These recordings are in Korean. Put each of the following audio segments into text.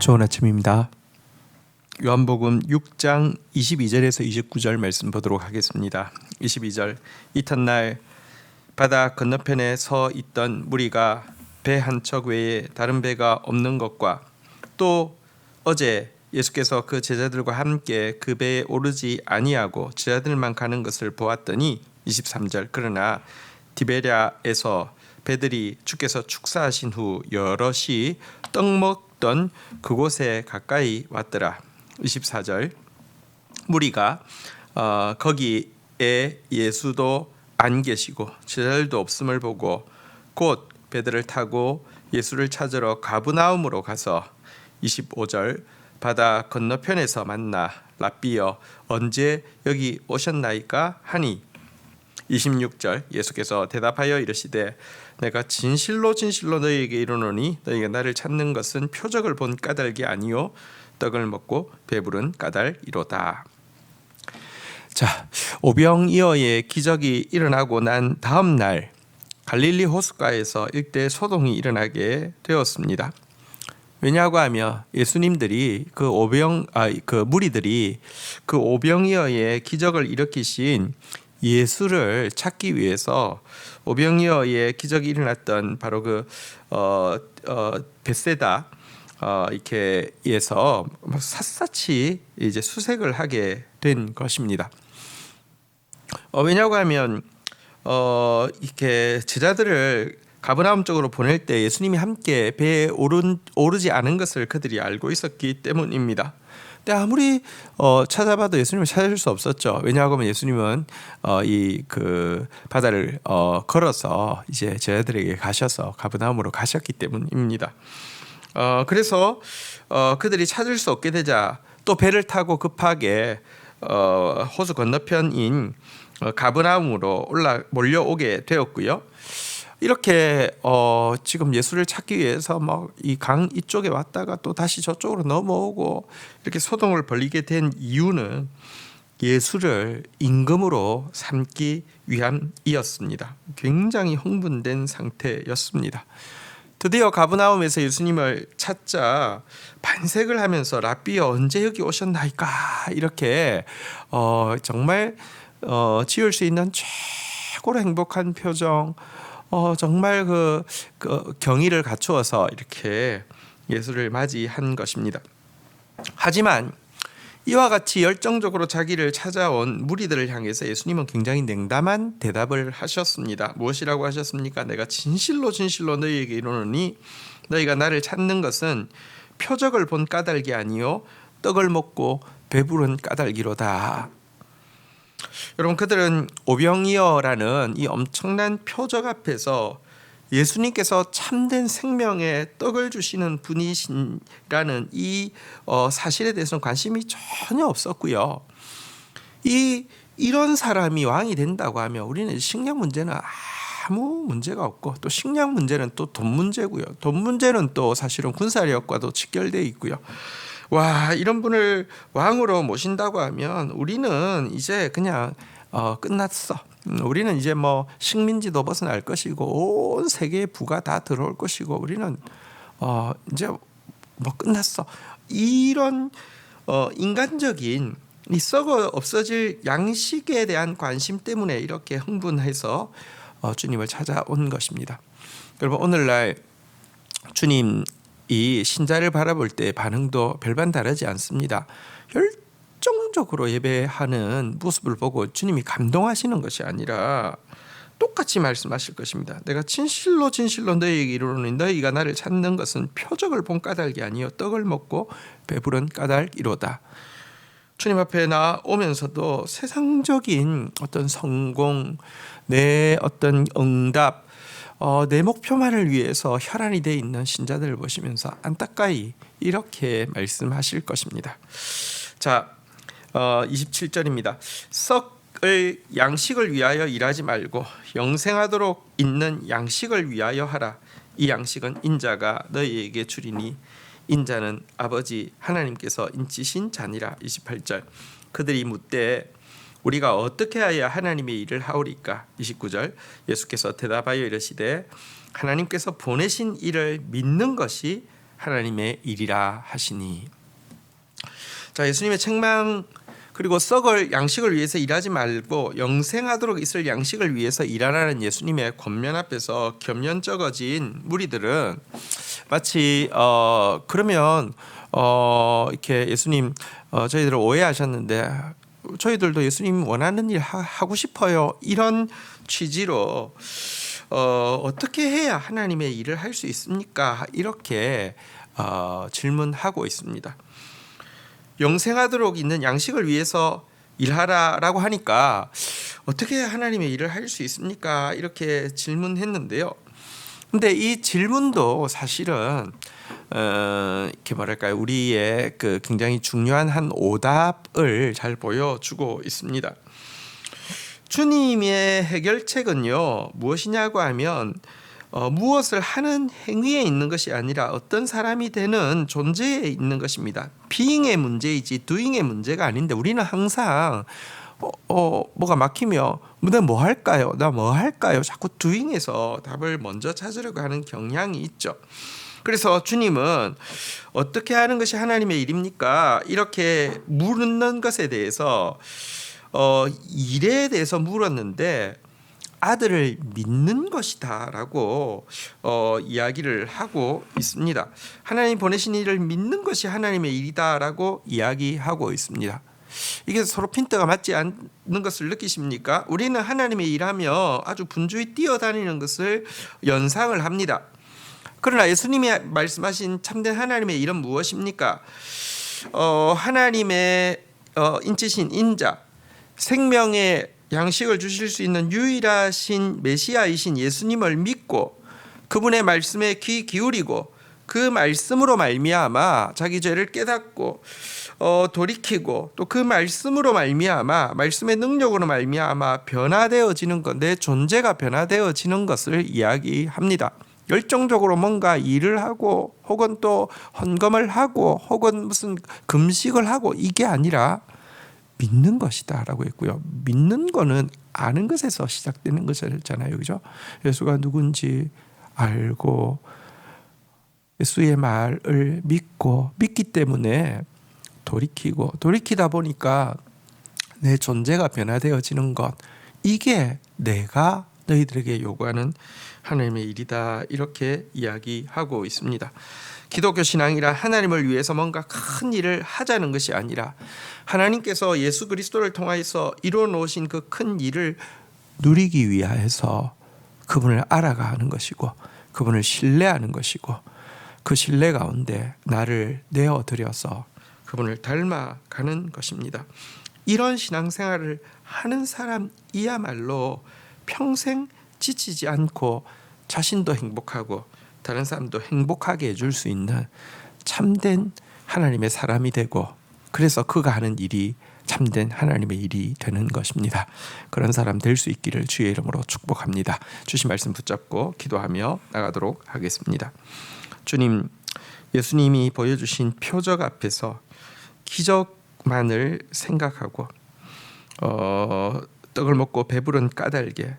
좋은 아침입니다. 요한복음 6장 22절에서 29절 말씀 보도록 하겠습니다. 22절 이튿날 바다 건너편에 서 있던 무리가 배 한 척 외에 다른 배가 없는 것과 또 어제 예수께서 그 제자들과 함께 그 배에 오르지 아니하고 제자들만 가는 것을 보았더니 23절 그러나 디베랴에서 배들이 주께서 축사하신 후 여럿이 떡 먹던 그곳에 가까이 왔더라. 24절 무리가 거기에 예수도 안 계시고 제자들도 없음을 보고 곧 배들을 타고 예수를 찾으러 가브나움으로 가서 25절 바다 건너편에서 만나 랍비여 언제 여기 오셨나이까 하니 26절 예수께서 대답하여 이르시되 내가 진실로 진실로 너희에게 이르노니 너희가 나를 찾는 것은 표적을 본 까닭이 아니요 떡을 먹고 배부른 까닭이로다. 자, 오병이어의 기적이 일어나고 난 다음 날 갈릴리 호숫가에서 일대 소동이 일어나게 되었습니다. 왜냐고 하면 예수님들이 그 무리들이 그 오병이어의 기적을 일으키신 예수를 찾기 위해서 오병이어의 기적이 일어났던 바로 벳세다 이렇게에서 샅샅이 이제 수색을 하게 된 것입니다. 왜냐고 하면 이렇게 제자들을 가버나움 쪽으로 보낼 때 예수님이 함께 배에 오르지 않은 것을 그들이 알고 있었기 때문입니다. 근데 아무리 찾아봐도 예수님을 찾을 수 없었죠. 왜냐하면 예수님은 이 그 바다를 걸어서 이제 제자들에게 가셔서 가버나움으로 가셨기 때문입니다. 그래서 그들이 찾을 수 없게 되자 또 배를 타고 급하게 호수 건너편인 가버나움으로 몰려오게 되었고요. 이렇게 지금 예수를 찾기 위해서 막 이 강 이쪽에 왔다가 또 다시 저쪽으로 넘어오고 이렇게 소동을 벌이게 된 이유는 예수를 임금으로 삼기 위함이었습니다. 굉장히 흥분된 상태였습니다. 드디어 가브나움에서 예수님을 찾자 반색을 하면서 랍비여 언제 여기 오셨나이까 이렇게 정말 지을 수 있는 최고로 행복한 표정 정말 그 경의를 갖추어서 이렇게 예수를 맞이한 것입니다. 하지만 이와 같이 열정적으로 자기를 찾아온 무리들을 향해서 예수님은 굉장히 냉담한 대답을 하셨습니다. 무엇이라고 하셨습니까? 내가 진실로 진실로 너희에게 이르노니 너희가 나를 찾는 것은 표적을 본 까닭이 아니요 떡을 먹고 배부른 까닭이로다. 여러분 그들은 오병이어라는 이 엄청난 표적 앞에서 예수님께서 참된 생명의 떡을 주시는 분이시라는 이 사실에 대해서는 관심이 전혀 없었고요. 이런 사람이 왕이 된다고 하면 우리는 식량 문제는 아무 문제가 없고 또 식량 문제는 또 돈 문제고요. 돈 문제는 또 사실은 군사력과도 직결되어 있고요. 와 이런 분을 왕으로 모신다고 하면 우리는 이제 그냥 끝났어. 우리는 이제 뭐 식민지도 벗어날 것이고 온 세계의 부가 다 들어올 것이고 우리는 이제 뭐 끝났어. 이런 인간적인 이 썩어 없어질 양식에 대한 관심 때문에 이렇게 흥분해서 주님을 찾아온 것입니다. 여러분 오늘날 주님 이 신자를 바라볼 때 반응도 별반 다르지 않습니다. 열정적으로 예배하는 모습을 보고 주님이 감동하시는 것이 아니라 똑같이 말씀하실 것입니다. 내가 진실로 진실로 너희에게 이르노니 너희가 나를 찾는 것은 표적을 본 까닭이 아니요 떡을 먹고 배부른 까닭이로다. 주님 앞에 나오면서도 세상적인 어떤 성공, 내 어떤 응답 내 목표만을 위해서 혈안이 되어 있는 신자들을 보시면서 안타까이 이렇게 말씀하실 것입니다. 자, 27절입니다. 썩을 양식을 위하여 일하지 말고 영생하도록 있는 양식을 위하여 하라. 이 양식은 인자가 너희에게 주리니 인자는 아버지 하나님께서 인치신 자니라. 28절 그들이 묻되 우리가 어떻게 하여 하나님의 일을 하오리까? 29절 예수께서 대답하여 이르시되 하나님께서 보내신 이를 믿는 것이 하나님의 일이라 하시니. 자, 예수님의 책망 그리고 썩을 양식을 위해서 일하지 말고 영생하도록 있을 양식을 위해서 일하라는 예수님의 권면 앞에서 겸연쩍어진 무리들은 마치 그러면 이렇게 예수님 저희들을 오해하셨는데 저희들도 예수님 원하는 일 하고 싶어요, 이런 취지로 어떻게 해야 하나님의 일을 할 수 있습니까? 이렇게 질문하고 있습니다. 영생하도록 있는 양식을 위해서 일하라라고 하니까 어떻게 하나님의 일을 할 수 있습니까? 이렇게 질문했는데요. 근데 이 질문도 사실은 이렇게 뭐랄까요, 우리의 그 굉장히 중요한 한 오답을 잘 보여주고 있습니다. 주님의 해결책은요 무엇이냐고 하면 무엇을 하는 행위에 있는 것이 아니라 어떤 사람이 되는 존재에 있는 것입니다. being의 문제이지 doing의 문제가 아닌데 우리는 항상 뭐가 막히면 내가 뭐 할까요? 나 뭐 할까요? 자꾸 doing에서 답을 먼저 찾으려고 하는 경향이 있죠. 그래서 주님은 어떻게 하는 것이 하나님의 일입니까? 이렇게 물는 것에 대해서 일에 대해서 물었는데 아들을 믿는 것이다라고 이야기를 하고 있습니다. 하나님 보내신 일을 믿는 것이 하나님의 일이다라고 이야기하고 있습니다. 이게 서로 핀트가 맞지 않는 것을 느끼십니까? 우리는 하나님의 일하며 아주 분주히 뛰어다니는 것을 연상을 합니다. 그러나 예수님이 말씀하신 참된 하나님의 일은 무엇입니까? 하나님의 인치신 인자, 생명의 양식을 주실 수 있는 유일하신 메시아이신 예수님을 믿고 그분의 말씀에 귀 기울이고 그 말씀으로 말미암아 자기 죄를 깨닫고 돌이키고 또 그 말씀으로 말미암아 말씀의 능력으로 말미암아 변화되어지는 것, 내 존재가 변화되어지는 것을 이야기합니다. 열정적으로 뭔가 일을 하고 혹은 또 헌금을 하고 혹은 무슨 금식을 하고 이게 아니라 믿는 것이다 라고 했고요. 믿는 거는 아는 것에서 시작되는 것이잖아요, 그죠? 예수가 누군지 알고 예수의 말을 믿고 믿기 때문에 돌이키다 보니까 내 존재가 변화되어지는 것, 이게 내가 너희들에게 요구하는 하나님의 일이다, 이렇게 이야기하고 있습니다. 기독교 신앙이라 하나님을 위해서 뭔가 큰 일을 하자는 것이 아니라 하나님께서 예수 그리스도를 통하여서 이루어 놓으신 그 큰 일을 누리기 위하여서 그분을 알아가는 것이고 그분을 신뢰하는 것이고 그 신뢰 가운데 나를 내어드려서 그분을 닮아가는 것입니다. 이런 신앙생활을 하는 사람이야말로 평생 지치지 않고 자신도 행복하고 다른 사람도 행복하게 해줄 수 있는 참된 하나님의 사람이 되고 그래서 그가 하는 일이 참된 하나님의 일이 되는 것입니다. 그런 사람 될 수 있기를 주의 이름으로 축복합니다. 주신 말씀 붙잡고 기도하며 나가도록 하겠습니다. 주님, 예수님이 보여주신 표적 앞에서 기적만을 생각하고 떡을 먹고 배부른 까닭에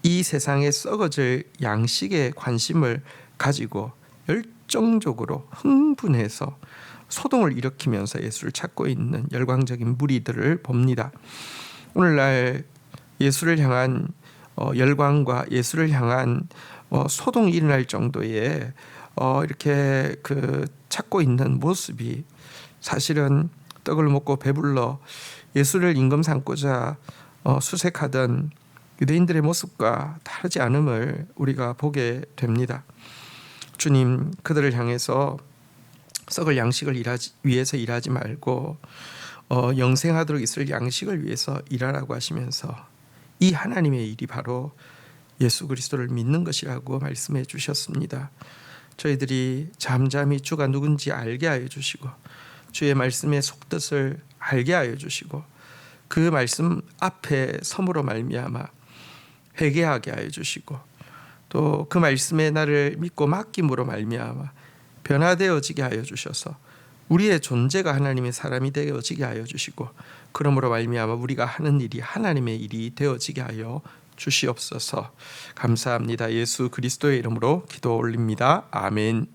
이 세상에 썩어질 양식에 관심을 가지고 열정적으로 흥분해서 소동을 일으키면서 예수를 찾고 있는 열광적인 무리들을 봅니다. 오늘날 예수를 향한 열광과 예수를 향한 소동이 일어날 정도의 이렇게 그 찾고 있는 모습이 사실은 떡을 먹고 배불러 예수를 임금 삼고자 수색하던 유대인들의 모습과 다르지 않음을 우리가 보게 됩니다. 주님, 그들을 향해서 썩을 양식을 위해서 일하지 말고 영생하도록 있을 양식을 위해서 일하라고 하시면서 이 하나님의 일이 바로 예수 그리스도를 믿는 것이라고 말씀해 주셨습니다. 저희들이 잠잠히 주가 누군지 알게 하여 주시고 주의 말씀의 속뜻을 알게 하여 주시고 그 말씀 앞에 섬으로 말미암아 회개하게 하여 주시고 또 그 말씀에 나를 믿고 맡김으로 말미암아 변화되어지게 하여 주셔서 우리의 존재가 하나님의 사람이 되어지게 하여 주시고 그러므로 말미암아 우리가 하는 일이 하나님의 일이 되어지게 하여 주시옵소서. 감사합니다. 예수 그리스도의 이름으로 기도 올립니다. 아멘.